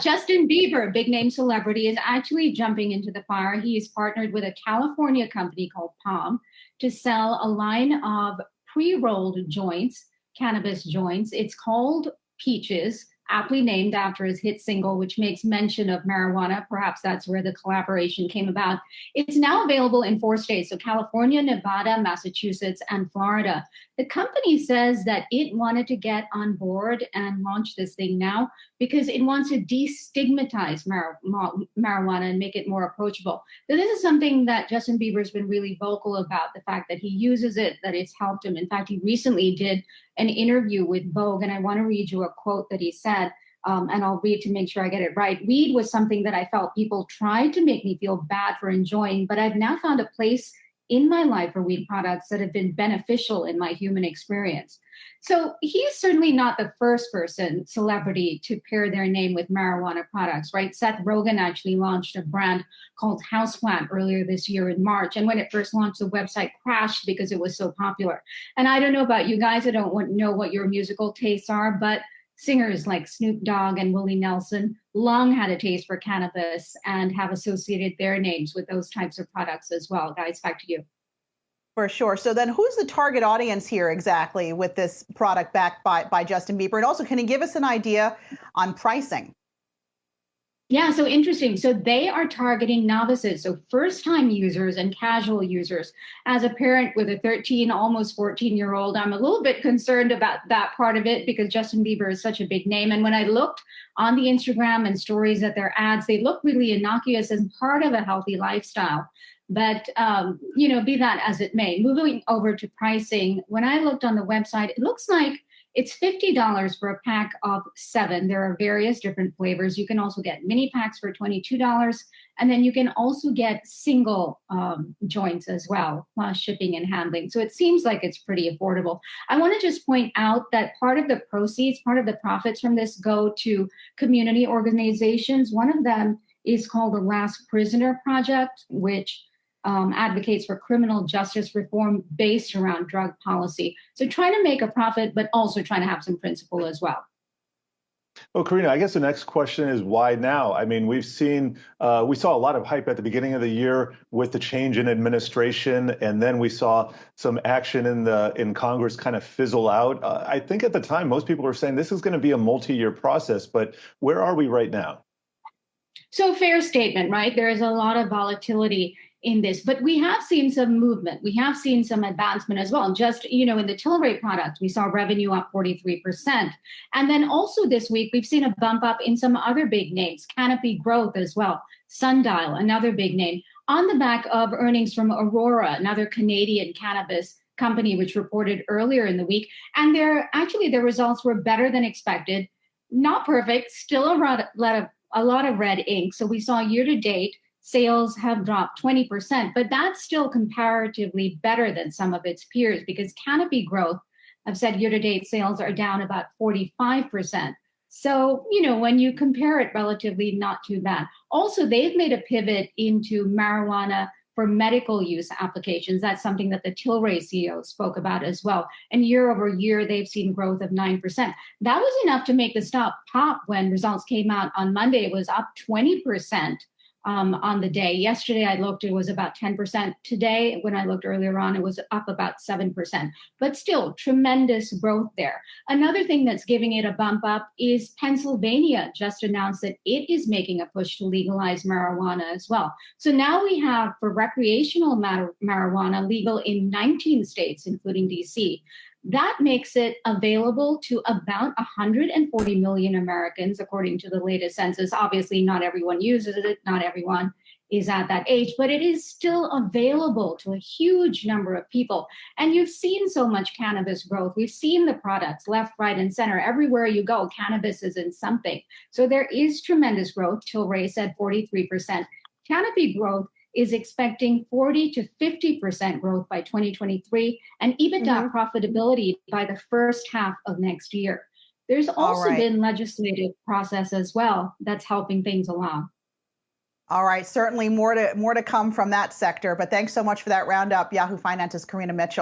Justin Bieber, a big name celebrity, is actually jumping into the fire. He's partnered with a California company called Palm to sell a line of pre-rolled joints, cannabis joints. It's called Peaches, aptly named after his hit single, which makes mention of marijuana. Perhaps that's where the collaboration came about. It's now available in 4 states, so California, Nevada, Massachusetts, and Florida. The company says that it wanted to get on board and launch this thing now because it wants to destigmatize marijuana and make it more approachable. So this is something that Justin Bieber's been really vocal about, the fact that he uses it, that it's helped him. In fact, he recently did an interview with Vogue, and I want to read you a quote that he said, and I'll read to make sure I get it right. Weed was something that I felt people tried to make me feel bad for enjoying, but I've now found a place in my life for weed products that have been beneficial in my human experience. So he's certainly not the first celebrity to pair their name with marijuana products, right? Seth Rogen actually launched a brand called Houseplant earlier this year in March. And when it first launched, the website crashed because it was so popular. And I don't know about you guys, I don't know what your musical tastes are, but singers like Snoop Dogg and Willie Nelson long had a taste for cannabis and have associated their names with those types of products as well. Guys, back to you. For sure. So then who's the target audience here exactly with this product backed by Justin Bieber? And also, can you give us an idea on pricing? Yeah, so interesting. So they are targeting novices, so first-time users and casual users. As a parent with a 13, almost 14-year-old, I'm a little bit concerned about that part of it because Justin Bieber is such a big name. And when I looked on the Instagram and stories at their ads, they look really innocuous and part of a healthy lifestyle. But, be that as it may, moving over to pricing, when I looked on the website, it looks like it's $50 for a pack of 7. There are various different flavors. You can also get mini packs for $22. And then you can also get single joints as well, plus shipping and handling. So it seems like it's pretty affordable. I want to just point out that part of the proceeds, part of the profits from this go to community organizations. One of them is called the Last Prisoner Project, which advocates for criminal justice reform based around drug policy. So trying to make a profit, but also trying to have some principle as well. Well, Karina, I guess the next question is why now? I mean, we saw a lot of hype at the beginning of the year with the change in administration, and then we saw some action in Congress kind of fizzle out. I think at the time, most people were saying this is going to be a multi-year process, but where are we right now? So fair statement, right? There is a lot of volatility in this, but we have seen some movement. We have seen some advancement as well. Just, in the Tilray product, we saw revenue up 43%. And then also this week, we've seen a bump up in some other big names, Canopy Growth as well, Sundial, another big name, on the back of earnings from Aurora, another Canadian cannabis company, which reported earlier in the week. And their results were better than expected. Not perfect, still a lot of red ink. So we saw year to date, sales have dropped 20%, but that's still comparatively better than some of its peers because Canopy Growth, I've said year-to-date sales are down about 45%. So, when you compare it, relatively not too bad. Also, they've made a pivot into marijuana for medical use applications. That's something that the Tilray CEO spoke about as well. And year over year, they've seen growth of 9%. That was enough to make the stock pop when results came out on Monday. It was up 20%. On the day. Yesterday, I looked, it was about 10%. Today, when I looked earlier on, it was up about 7%. But still, tremendous growth there. Another thing that's giving it a bump up is Pennsylvania just announced that it is making a push to legalize marijuana as well. So now we have, for recreational marijuana, legal in 19 states, including D.C. That makes it available to about 140 million Americans, according to the latest census. Obviously, not everyone uses it. Not everyone is at that age, but it is still available to a huge number of people. And you've seen so much cannabis growth. We've seen the products left, right, and center. Everywhere you go, cannabis is in something. So there is tremendous growth. Tilray said 43%. Canopy Growth is expecting 40 to 50% growth by 2023 and EBITDA profitability by the first half of next year. There's also been legislative process as well that's helping things along. All right, certainly more to come from that sector, but thanks so much for that roundup. Yahoo Finance's Karina Mitchell.